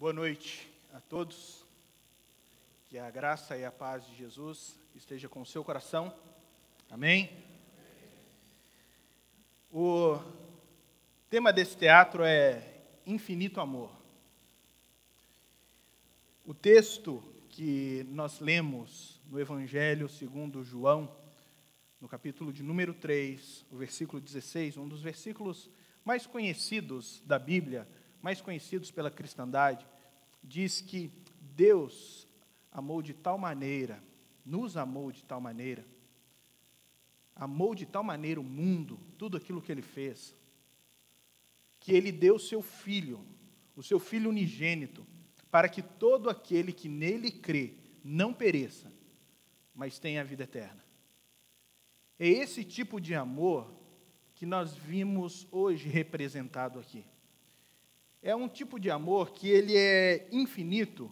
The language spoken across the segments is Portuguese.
Boa noite a todos. Que a graça e a paz de Jesus esteja com o seu coração. Amém? O tema desse teatro é Infinito Amor. O texto que nós lemos no Evangelho segundo João, no capítulo de número 3, o versículo 16, um dos versículos mais conhecidos da Bíblia, mais conhecidos pela cristandade, diz que Deus amou de tal maneira, nos amou de tal maneira, amou de tal maneira o mundo, tudo aquilo que Ele fez, que Ele deu o seu Filho unigênito, para que todo aquele que nele crê não pereça, mas tenha a vida eterna. É esse tipo de amor que nós vimos hoje representado aqui. É um tipo de amor que ele é infinito,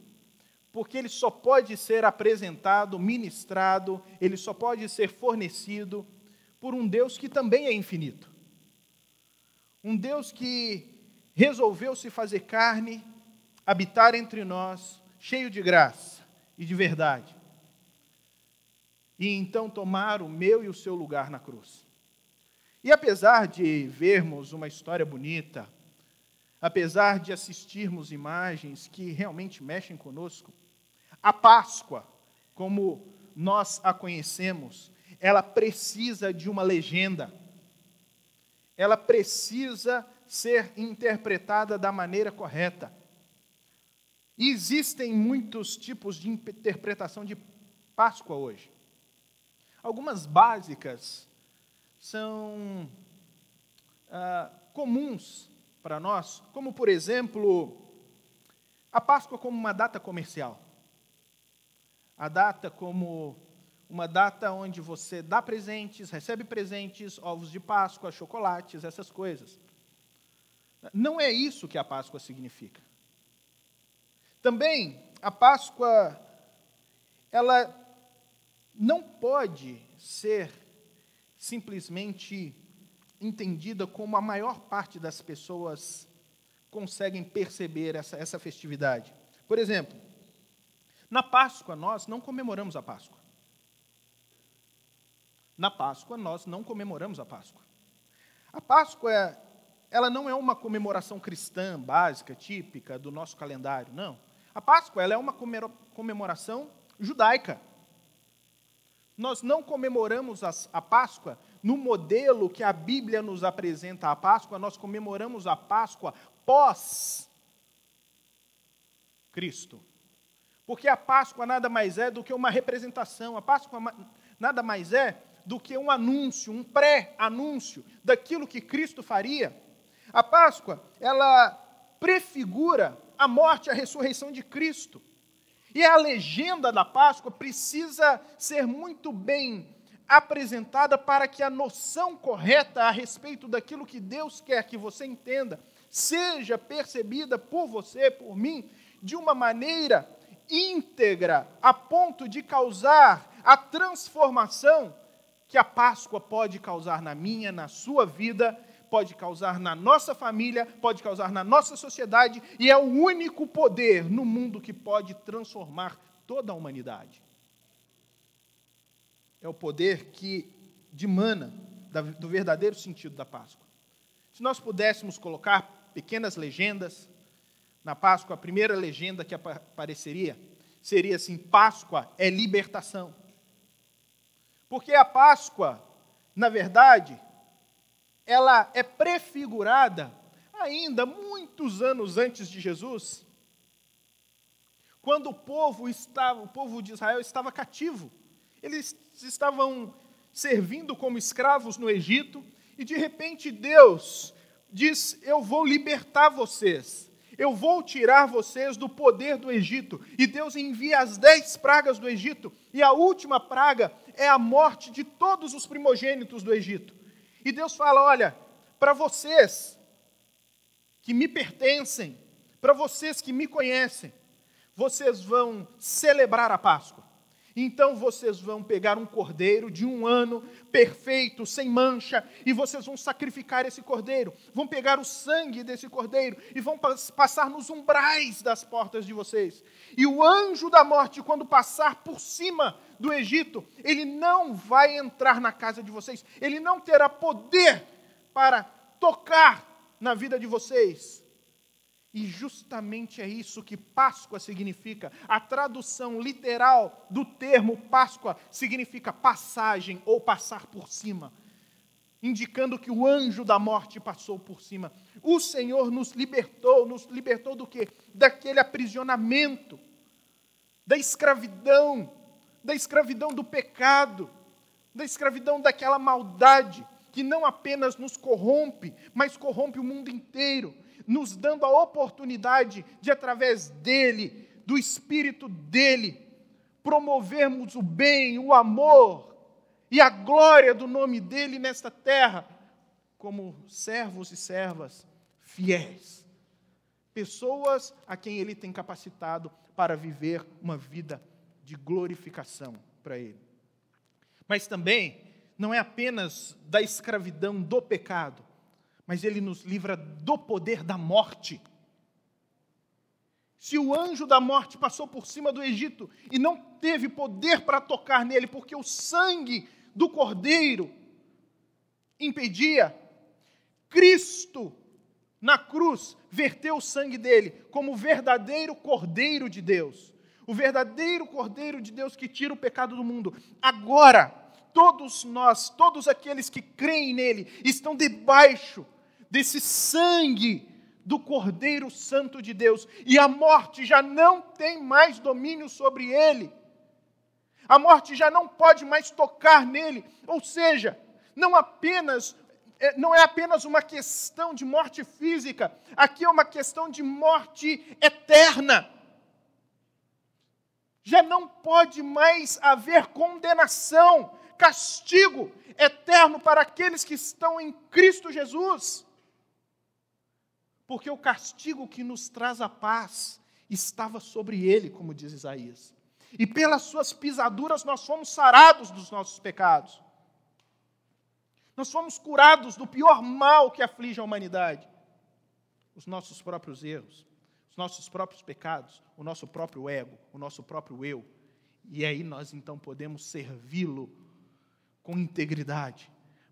porque ele só pode ser apresentado, ministrado, ele só pode ser fornecido por um Deus que também é infinito. Um Deus que resolveu se fazer carne, habitar entre nós, cheio de graça e de verdade. E então tomar o meu e o seu lugar na cruz. E apesar de vermos uma história bonita, apesar de assistirmos imagens que realmente mexem conosco, a Páscoa, como nós a conhecemos, ela precisa de uma legenda. Ela precisa ser interpretada da maneira correta. E existem muitos tipos de interpretação de Páscoa hoje. Algumas básicas são comuns para nós, como, por exemplo, a Páscoa como uma data comercial. A data como uma data onde você dá presentes, recebe presentes, ovos de Páscoa, chocolates, essas coisas. Não é isso que a Páscoa significa. Também, a Páscoa, ela não pode ser simplesmente entendida como a maior parte das pessoas conseguem perceber essa festividade. Por exemplo, na Páscoa nós não comemoramos a Páscoa. Na Páscoa nós não comemoramos a Páscoa. A Páscoa, ela não é uma comemoração cristã básica, típica do nosso calendário, não. A Páscoa, ela é uma comemoração judaica. Nós não comemoramos a Páscoa no modelo que a Bíblia nos apresenta a Páscoa, nós comemoramos a Páscoa pós-Cristo. Porque a Páscoa nada mais é do que uma representação, a Páscoa nada mais é do que um anúncio, um pré-anúncio daquilo que Cristo faria. A Páscoa, ela prefigura a morte e a ressurreição de Cristo. E a legenda da Páscoa precisa ser muito bem apresentada para que a noção correta a respeito daquilo que Deus quer que você entenda seja percebida por você, por mim, de uma maneira íntegra, a ponto de causar a transformação que a Páscoa pode causar na minha, na sua vida, pode causar na nossa família, pode causar na nossa sociedade, e é o único poder no mundo que pode transformar toda a humanidade. É o poder que dimana do verdadeiro sentido da Páscoa. Se nós pudéssemos colocar pequenas legendas, na Páscoa, a primeira legenda que apareceria seria assim: Páscoa é libertação. Porque a Páscoa, na verdade, ela é prefigurada ainda muitos anos antes de Jesus, quando o povo de Israel estava cativo. Eles estavam servindo como escravos no Egito, e de repente Deus diz: eu vou libertar vocês, eu vou tirar vocês do poder do Egito. E Deus envia as 10 pragas do Egito, e a última praga é a morte de todos os primogênitos do Egito. E Deus fala: olha, para vocês que me pertencem, para vocês que me conhecem, vocês vão celebrar a Páscoa. Então vocês vão pegar um cordeiro de 1 ano, perfeito, sem mancha, e vocês vão sacrificar esse cordeiro. Vão pegar o sangue desse cordeiro e vão passar nos umbrais das portas de vocês. E o anjo da morte, quando passar por cima do Egito, ele não vai entrar na casa de vocês. Ele não terá poder para tocar na vida de vocês. E justamente é isso que Páscoa significa. A tradução literal do termo Páscoa significa passagem ou passar por cima, indicando que o anjo da morte passou por cima. O Senhor nos libertou do quê? Daquele aprisionamento, da escravidão do pecado, da escravidão daquela maldade que não apenas nos corrompe, mas corrompe o mundo inteiro, nos dando a oportunidade de, através dele, do Espírito dele, promovermos o bem, o amor e a glória do nome dele nesta terra, como servos e servas fiéis, pessoas a quem ele tem capacitado para viver uma vida de glorificação para ele. Mas também não é apenas da escravidão do pecado, mas ele nos livra do poder da morte. Se o anjo da morte passou por cima do Egito e não teve poder para tocar nele, porque o sangue do cordeiro impedia, Cristo, na cruz, verteu o sangue dele como o verdadeiro Cordeiro de Deus. O verdadeiro Cordeiro de Deus que tira o pecado do mundo. Agora, todos nós, todos aqueles que creem nele, estão debaixo desse sangue do Cordeiro Santo de Deus, e a morte já não tem mais domínio sobre ele. A morte já não pode mais tocar nele. Ou seja, não é apenas uma questão de morte física, aqui é uma questão de morte eterna. Já não pode mais haver condenação, castigo eterno para aqueles que estão em Cristo Jesus. Porque o castigo que nos traz a paz estava sobre ele, como diz Isaías. E pelas suas pisaduras nós fomos sarados dos nossos pecados. Nós fomos curados do pior mal que aflige a humanidade. Os nossos próprios erros, os nossos próprios pecados, o nosso próprio ego, o nosso próprio eu. E aí nós então podemos servi-lo com integridade,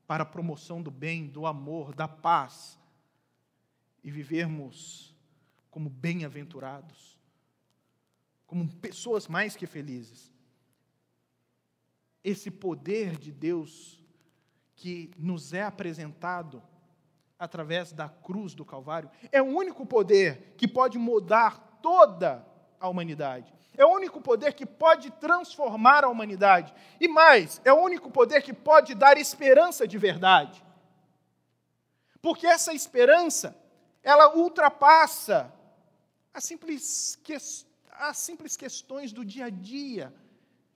para a promoção do bem, do amor, da paz, e vivermos como bem-aventurados, como pessoas mais que felizes. Esse poder de Deus que nos é apresentado através da cruz do Calvário é o único poder que pode mudar toda a humanidade. É o único poder que pode transformar a humanidade. E mais, é o único poder que pode dar esperança de verdade. Porque essa esperança, ela ultrapassa as simples questões do dia a dia,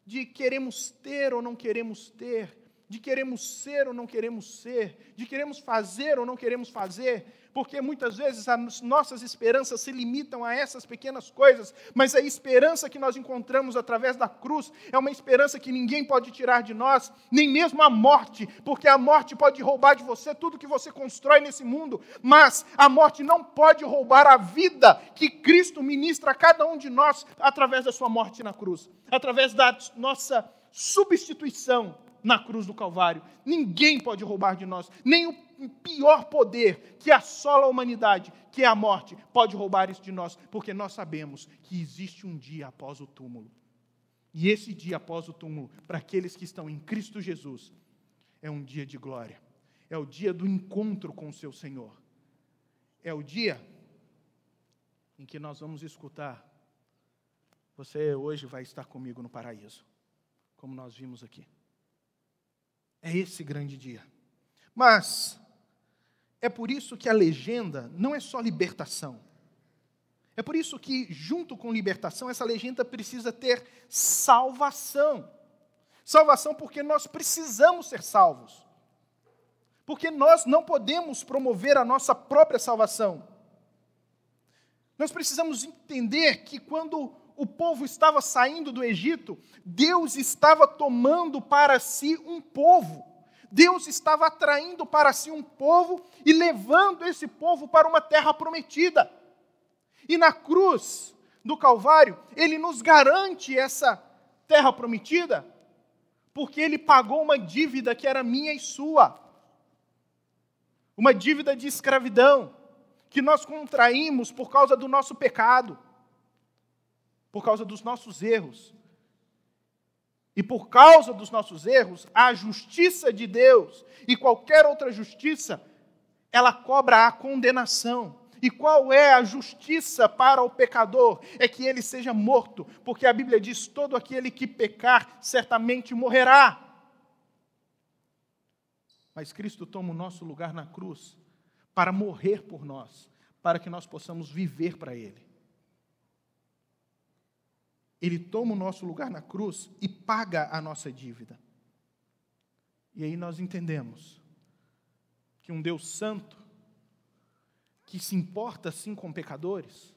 de queremos ter ou não queremos ter, de queremos ser ou não queremos ser, de queremos fazer ou não queremos fazer, porque muitas vezes as nossas esperanças se limitam a essas pequenas coisas, mas a esperança que nós encontramos através da cruz é uma esperança que ninguém pode tirar de nós, nem mesmo a morte, porque a morte pode roubar de você tudo que você constrói nesse mundo, mas a morte não pode roubar a vida que Cristo ministra a cada um de nós através da sua morte na cruz, através da nossa substituição na cruz do Calvário. Ninguém pode roubar de nós, nem o pior poder que assola a humanidade, que é a morte, pode roubar isso de nós, porque nós sabemos que existe um dia após o túmulo. E esse dia após o túmulo, para aqueles que estão em Cristo Jesus, é um dia de glória. É o dia do encontro com o seu Senhor. É o dia em que nós vamos escutar: você hoje vai estar comigo no paraíso, como nós vimos aqui. É esse grande dia. Mas é por isso que a legenda não é só libertação. É por isso que, junto com libertação, essa legenda precisa ter salvação. Salvação porque nós precisamos ser salvos. Porque nós não podemos promover a nossa própria salvação. Nós precisamos entender que quando o povo estava saindo do Egito, Deus estava tomando para si um povo. Deus estava atraindo para si um povo e levando esse povo para uma terra prometida. E na cruz do Calvário, Ele nos garante essa terra prometida, porque Ele pagou uma dívida que era minha e sua. Uma dívida de escravidão, que nós contraímos por causa do nosso pecado, por causa dos nossos erros. E por causa dos nossos erros, a justiça de Deus e qualquer outra justiça, ela cobra a condenação. E qual é a justiça para o pecador? É que ele seja morto, porque a Bíblia diz: todo aquele que pecar certamente morrerá. Mas Cristo toma o nosso lugar na cruz para morrer por nós, para que nós possamos viver para Ele. Ele toma o nosso lugar na cruz e paga a nossa dívida. E aí nós entendemos que um Deus santo, que se importa sim com pecadores,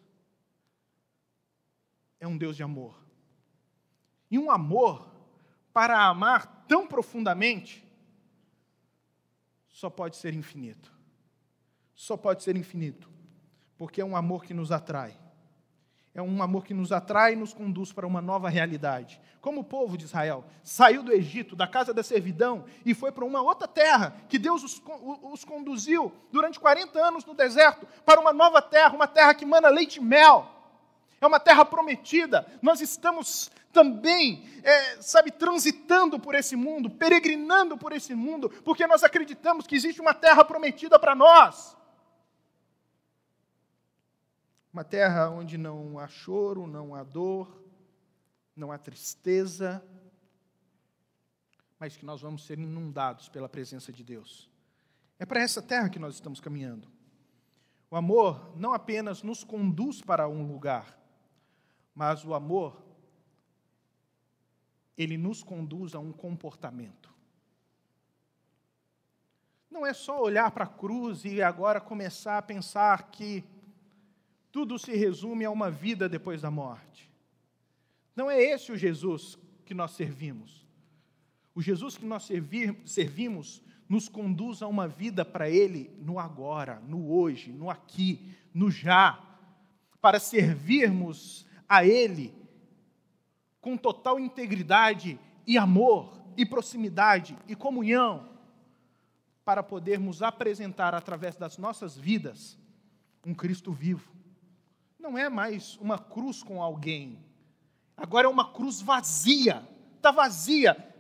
é um Deus de amor. E um amor, para amar tão profundamente, só pode ser infinito. Só pode ser infinito, porque é um amor que nos atrai. É um amor que nos atrai e nos conduz para uma nova realidade. Como o povo de Israel saiu do Egito, da casa da servidão, e foi para uma outra terra, que Deus os conduziu durante 40 anos no deserto, para uma nova terra, uma terra que mana leite e mel. É uma terra prometida. Nós estamos também, transitando por esse mundo, peregrinando por esse mundo, porque nós acreditamos que existe uma terra prometida para nós. Uma terra onde não há choro, não há dor, não há tristeza, mas que nós vamos ser inundados pela presença de Deus. É para essa terra que nós estamos caminhando. O amor não apenas nos conduz para um lugar, mas o amor, ele nos conduz a um comportamento. Não é só olhar para a cruz e agora começar a pensar que tudo se resume a uma vida depois da morte. Não é esse o Jesus que nós servimos. O Jesus que nós servimos nos conduz a uma vida para Ele no agora, no hoje, no aqui, no já, para servirmos a Ele com total integridade e amor e proximidade e comunhão, para podermos apresentar através das nossas vidas um Cristo vivo. Não é mais uma cruz com alguém. Agora é uma cruz vazia. Está vazia.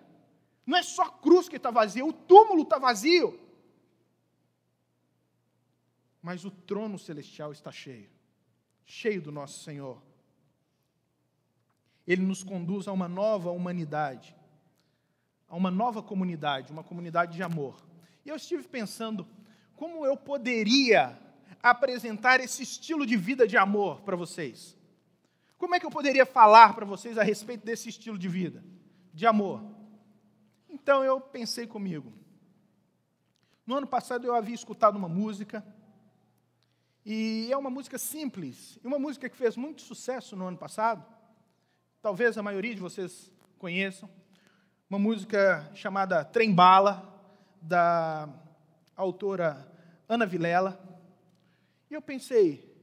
Não é só a cruz que está vazia, o túmulo está vazio. Mas o trono celestial está cheio. Cheio do nosso Senhor. Ele nos conduz a uma nova humanidade. A uma nova comunidade, uma comunidade de amor. E eu estive pensando, como eu poderia apresentar esse estilo de vida de amor para vocês? Como é que eu poderia falar para vocês a respeito desse estilo de vida, de amor? Então eu pensei comigo. No ano passado eu havia escutado uma música, e é uma música simples, uma música que fez muito sucesso no ano passado, talvez a maioria de vocês conheçam, uma música chamada Trem Bala, da autora Ana Vilela. E eu pensei,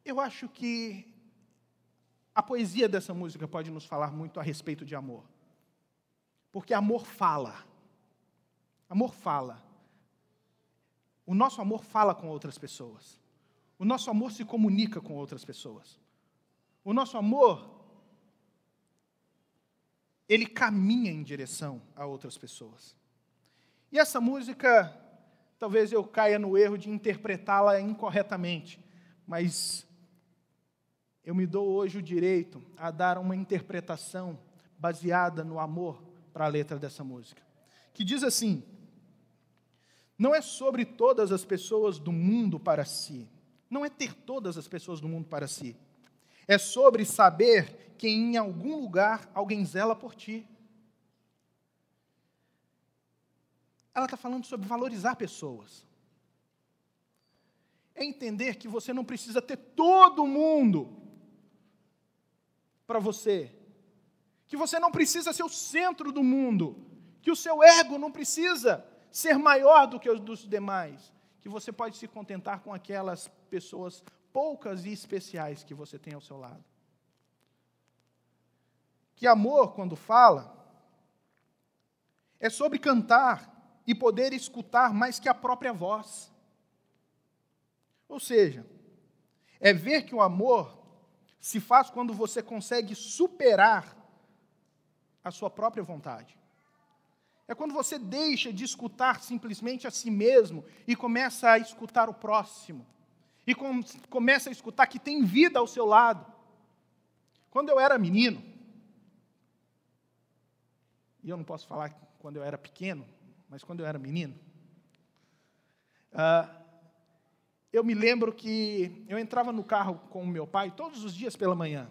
eu acho que a poesia dessa música pode nos falar muito a respeito de amor. Porque amor fala. Amor fala. O nosso amor fala com outras pessoas. O nosso amor se comunica com outras pessoas. O nosso amor, ele caminha em direção a outras pessoas. E essa música, talvez eu caia no erro de interpretá-la incorretamente, mas eu me dou hoje o direito a dar uma interpretação baseada no amor para a letra dessa música, que diz assim: não é sobre todas as pessoas do mundo para si, não é ter todas as pessoas do mundo para si, é sobre saber que em algum lugar alguém zela por ti. Ela está falando sobre valorizar pessoas. é entender que você não precisa ter todo mundo para você, que você não precisa ser o centro do mundo, que o seu ego não precisa ser maior do que os dos demais, que você pode se contentar com aquelas pessoas poucas e especiais que você tem ao seu lado. Que amor, quando fala, é sobre cantar e poder escutar mais que a própria voz. Ou seja, é ver que o amor se faz quando você consegue superar a sua própria vontade. É quando você deixa de escutar simplesmente a si mesmo e começa a escutar o próximo. E começa a escutar que tem vida ao seu lado. Quando eu era menino, e eu não posso falar quando eu era pequeno, mas quando eu era menino, eu me lembro que eu entrava no carro com o meu pai todos os dias pela manhã,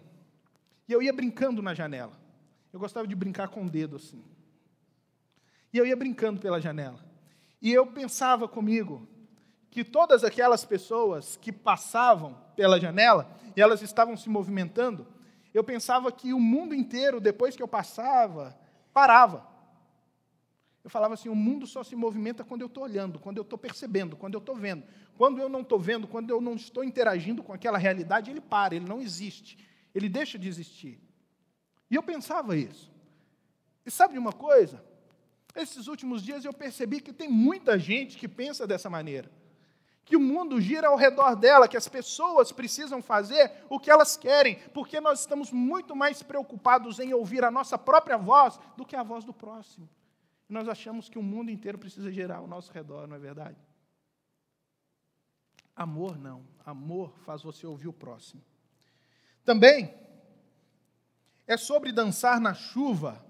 e eu ia brincando na janela. Eu gostava de brincar com o dedo assim. E eu ia brincando pela janela. E eu pensava comigo que todas aquelas pessoas que passavam pela janela, e elas estavam se movimentando, eu pensava que o mundo inteiro, depois que eu passava, parava. Eu falava assim, o mundo só se movimenta quando eu estou olhando, quando eu estou percebendo, quando eu estou vendo. Quando eu não estou vendo, quando eu não estou interagindo com aquela realidade, ele para, ele não existe. Ele deixa de existir. E eu pensava isso. E sabe de uma coisa? Esses últimos dias eu percebi que tem muita gente que pensa dessa maneira. Que o mundo gira ao redor dela, que as pessoas precisam fazer o que elas querem, porque nós estamos muito mais preocupados em ouvir a nossa própria voz do que a voz do próximo. E nós achamos que o mundo inteiro precisa girar ao nosso redor, não é verdade? Amor não. Amor faz você ouvir o próximo. Também é sobre dançar na chuva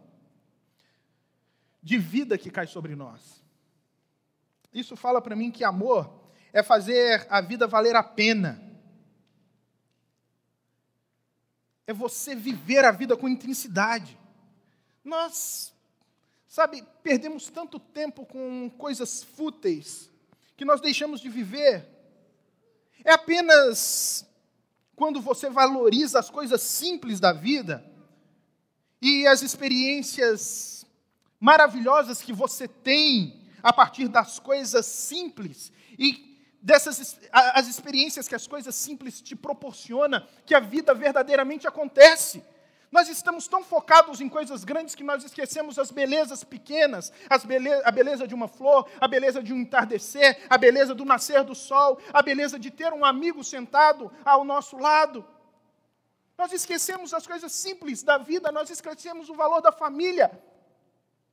de vida que cai sobre nós. Isso fala para mim que amor é fazer a vida valer a pena. É você viver a vida com intensidade. Nós, perdemos tanto tempo com coisas fúteis que nós deixamos de viver. É apenas quando você valoriza as coisas simples da vida e as experiências maravilhosas que você tem a partir das coisas simples e as experiências que as coisas simples te proporcionam, que a vida verdadeiramente acontece. Nós estamos tão focados em coisas grandes que nós esquecemos as belezas pequenas, a beleza de uma flor, a beleza de um entardecer, a beleza do nascer do sol, a beleza de ter um amigo sentado ao nosso lado. Nós esquecemos as coisas simples da vida, nós esquecemos o valor da família,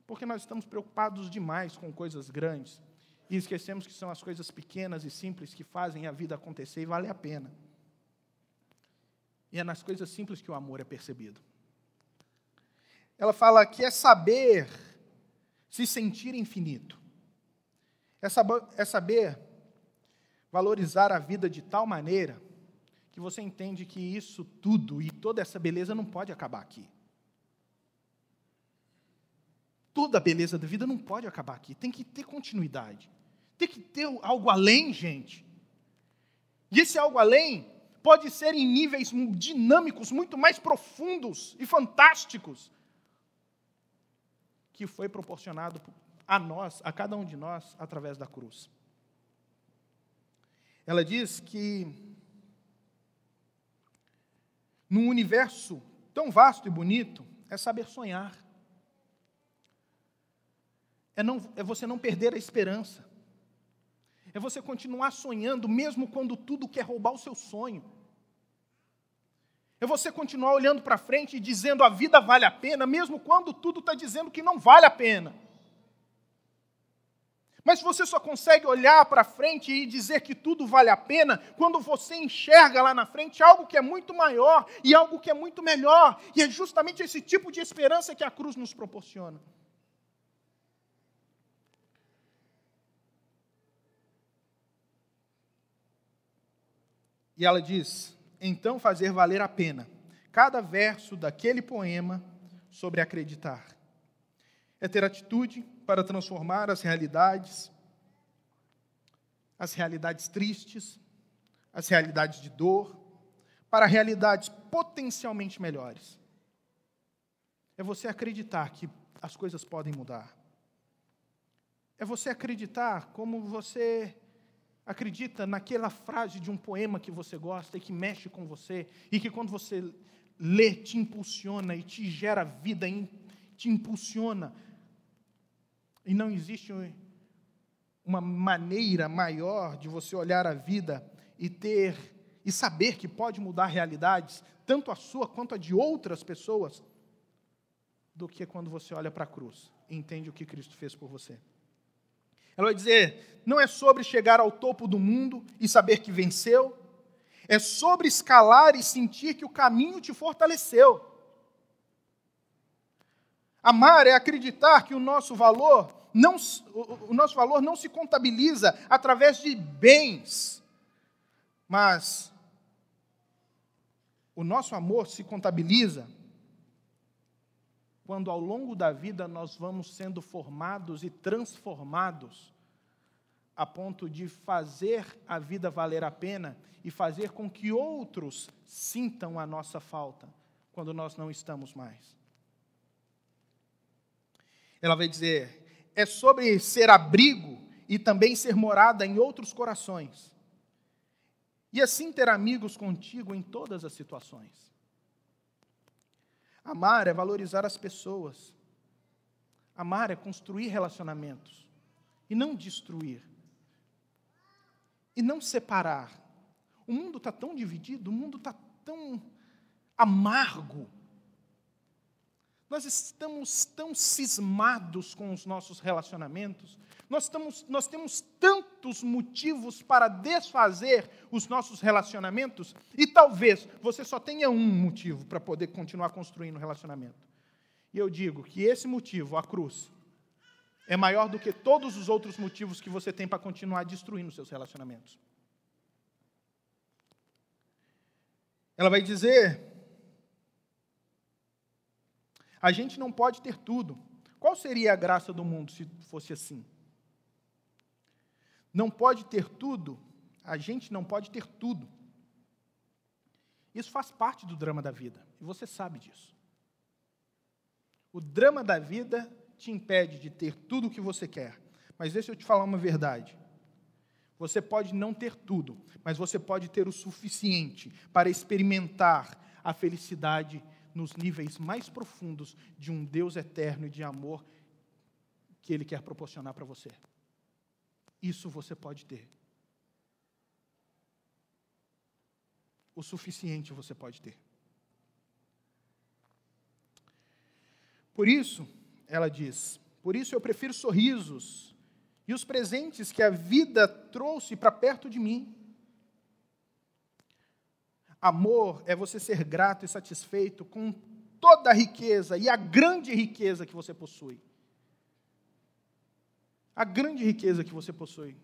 porque nós estamos preocupados demais com coisas grandes e esquecemos que são as coisas pequenas e simples que fazem a vida acontecer e vale a pena. E é nas coisas simples que o amor é percebido. Ela fala que é saber se sentir infinito. É saber valorizar a vida de tal maneira que você entende que isso tudo e toda essa beleza não pode acabar aqui. Toda a beleza da vida não pode acabar aqui. Tem que ter continuidade. Tem que ter algo além, gente. E esse algo além pode ser em níveis dinâmicos, muito mais profundos e fantásticos, que foi proporcionado a nós, a cada um de nós, através da cruz. Ela diz que, num universo tão vasto e bonito, é saber sonhar. É você não perder a esperança. É você continuar sonhando, mesmo quando tudo quer roubar o seu sonho. É você continuar olhando para frente e dizendo a vida vale a pena, mesmo quando tudo está dizendo que não vale a pena. Mas você só consegue olhar para frente e dizer que tudo vale a pena quando você enxerga lá na frente algo que é muito maior e algo que é muito melhor. E é justamente esse tipo de esperança que a cruz nos proporciona. E ela diz, então fazer valer a pena cada verso daquele poema sobre acreditar. É ter atitude para transformar as realidades tristes, as realidades de dor, para realidades potencialmente melhores. É você acreditar que as coisas podem mudar. É você acreditar como você acredita naquela frase de um poema que você gosta e que mexe com você, e que quando você lê, te impulsiona e te gera vida, te impulsiona. E não existe uma maneira maior de você olhar a vida e saber que pode mudar realidades, tanto a sua quanto a de outras pessoas, do que quando você olha para a cruz e entende o que Cristo fez por você. Ela vai dizer, não é sobre chegar ao topo do mundo e saber que venceu, é sobre escalar e sentir que o caminho te fortaleceu. Amar é acreditar que o nosso valor não se contabiliza através de bens, mas o nosso amor se contabiliza quando ao longo da vida nós vamos sendo formados e transformados a ponto de fazer a vida valer a pena e fazer com que outros sintam a nossa falta quando nós não estamos mais. Ela vai dizer, é sobre ser abrigo e também ser morada em outros corações. E assim ter amigos contigo em todas as situações. Amar é valorizar as pessoas. Amar é construir relacionamentos. E não destruir. E não separar. O mundo está tão dividido, o mundo está tão amargo. Nós estamos tão cismados com os nossos relacionamentos. Nós temos tantos motivos para desfazer os nossos relacionamentos e talvez você só tenha um motivo para poder continuar construindo o relacionamento. E eu digo que esse motivo, a cruz, é maior do que todos os outros motivos que você tem para continuar destruindo os seus relacionamentos. Ela vai dizer, a gente não pode ter tudo. Qual seria a graça do mundo se fosse assim? Não pode ter tudo, a gente não pode ter tudo. Isso faz parte do drama da vida, e você sabe disso. O drama da vida te impede de ter tudo o que você quer. Mas deixa eu te falar uma verdade. Você pode não ter tudo, mas você pode ter o suficiente para experimentar a felicidade nos níveis mais profundos de um Deus eterno e de amor que Ele quer proporcionar para você. Isso você pode ter. O suficiente você pode ter. Por isso, ela diz, por isso eu prefiro sorrisos e os presentes que a vida trouxe para perto de mim. Amor é você ser grato e satisfeito com toda a riqueza e a grande riqueza que você possui. A grande riqueza que você possui.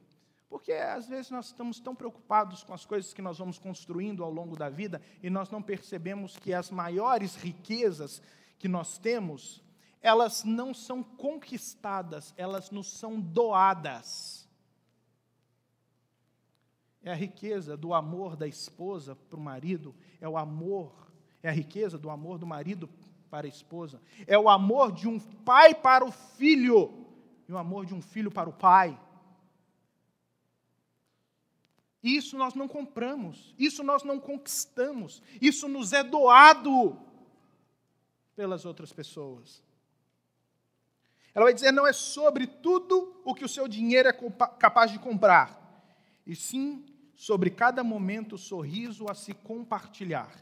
Porque, às vezes, nós estamos tão preocupados com as coisas que nós vamos construindo ao longo da vida e nós não percebemos que as maiores riquezas que nós temos, elas não são conquistadas, elas nos são doadas. É a riqueza do amor da esposa para o marido, é a riqueza do amor do marido para a esposa, é o amor de um pai para o filho, e o amor de um filho para o pai. Isso nós não compramos, isso nós não conquistamos, isso nos é doado pelas outras pessoas. Ela vai dizer, não é sobre tudo o que o seu dinheiro é capaz de comprar, e sim sobre cada momento o sorriso a se compartilhar.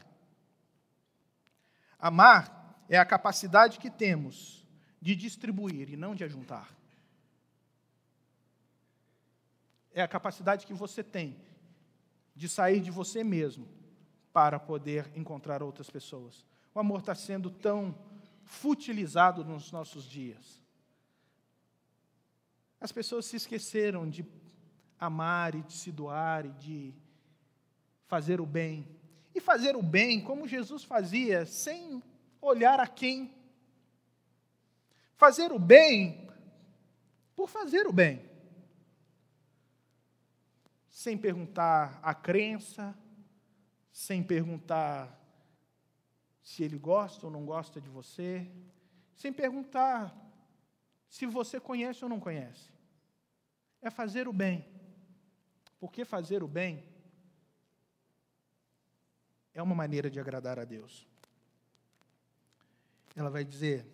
Amar é a capacidade que temos de distribuir e não de ajuntar. É a capacidade que você tem de sair de você mesmo para poder encontrar outras pessoas. O amor está sendo tão futilizado nos nossos dias. As pessoas se esqueceram de amar e de se doar e de fazer o bem. E fazer o bem como Jesus fazia, sem olhar a quem. Fazer o bem por fazer o bem. sem perguntar a crença, sem perguntar se ele gosta ou não gosta de você, sem perguntar se você conhece ou não conhece. É fazer o bem. Porque fazer o bem é uma maneira de agradar a Deus. Ela vai dizer,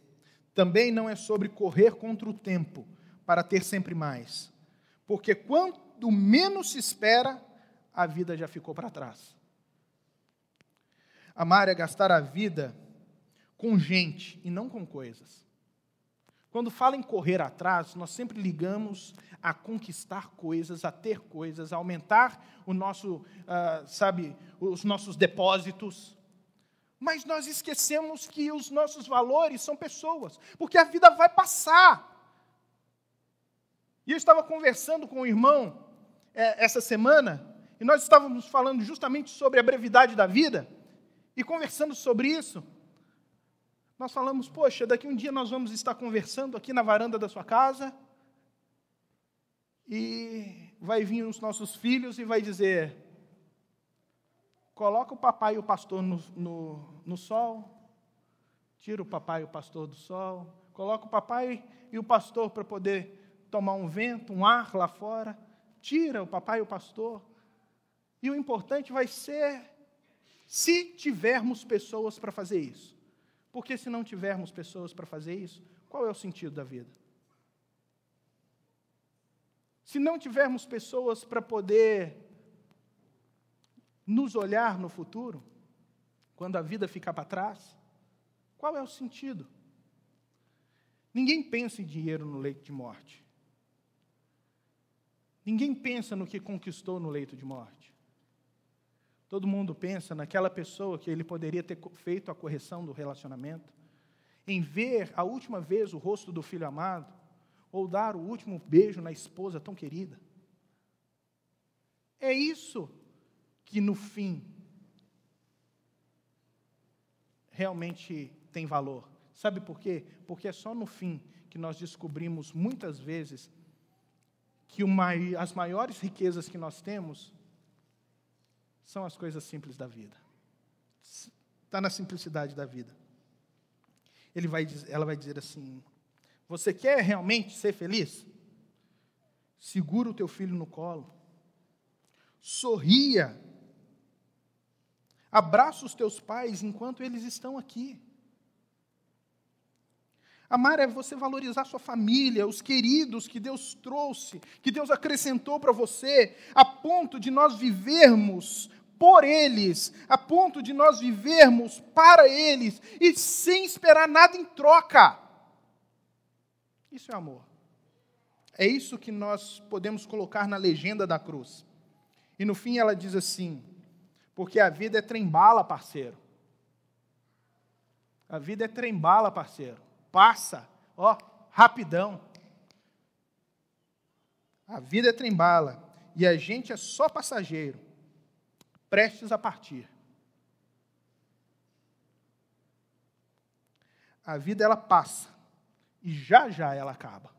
também não é sobre correr contra o tempo, para ter sempre mais. Porque quando menos se espera, a vida já ficou para trás. Amar é gastar a vida com gente e não com coisas. Quando fala em correr atrás, nós sempre ligamos a conquistar coisas, a ter coisas, a aumentar o nosso, os nossos depósitos. Mas nós esquecemos que os nossos valores são pessoas, porque a vida vai passar. E eu estava conversando com um irmão essa semana, e nós estávamos falando justamente sobre a brevidade da vida, e conversando sobre isso, nós falamos, poxa, daqui um dia nós vamos estar conversando aqui na varanda da sua casa, e vai vir os nossos filhos e vai dizer, coloca o papai e o pastor no sol, tira o papai e o pastor do sol, coloca o papai e o pastor para poder tomar um vento, um ar lá fora, tira o papai e o pastor, e o importante vai ser se tivermos pessoas para fazer isso. Porque se não tivermos pessoas para fazer isso, qual é o sentido da vida? Se não tivermos pessoas para poder nos olhar no futuro, quando a vida ficar para trás, qual é o sentido? Ninguém pensa em dinheiro no leito de morte. Ninguém pensa no que conquistou no leito de morte. Todo mundo pensa naquela pessoa que ele poderia ter feito a correção do relacionamento, em ver a última vez o rosto do filho amado, ou dar o último beijo na esposa tão querida. É isso que, no fim, realmente tem valor. Sabe por quê? Porque é só no fim que nós descobrimos, muitas vezes, que as maiores riquezas que nós temos são as coisas simples da vida. Está na simplicidade da vida. Ela vai dizer assim, você quer realmente ser feliz? Segura o teu filho no colo. Sorria. Abraça os teus pais enquanto eles estão aqui. Amar é você valorizar sua família, os queridos que Deus trouxe, que Deus acrescentou para você, a ponto de nós vivermos por eles, a ponto de nós vivermos para eles, e sem esperar nada em troca. Isso é amor. É isso que nós podemos colocar na legenda da cruz. E no fim ela diz assim, porque a vida é trem-bala, parceiro. A vida é trem-bala, parceiro. Passa, rapidão. A vida é trem-bala, e a gente é só passageiro, prestes a partir. A vida, ela passa, e já já ela acaba.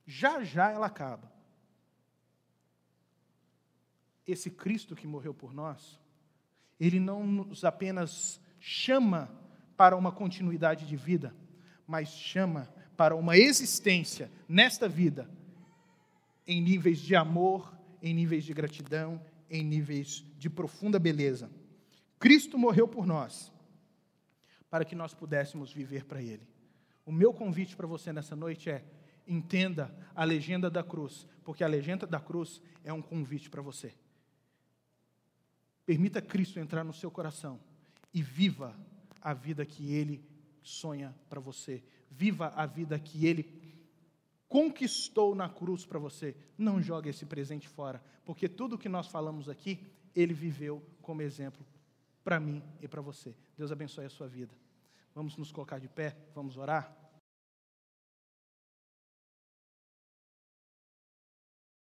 Já já ela acaba. Esse Cristo que morreu por nós, ele não nos apenas chama para uma continuidade de vida, mas chama para uma existência nesta vida, em níveis de amor, em níveis de gratidão, em níveis de profunda beleza. Cristo morreu por nós, para que nós pudéssemos viver para Ele. O meu convite para você nessa noite é, entenda a legenda da cruz, porque a legenda da cruz é um convite para você. Permita Cristo entrar no seu coração e viva a vida que Ele sonha para você. Viva a vida que Ele conquistou na cruz para você. Não jogue esse presente fora, porque tudo o que nós falamos aqui, Ele viveu como exemplo para mim e para você. Deus abençoe a sua vida. Vamos nos colocar de pé, vamos orar.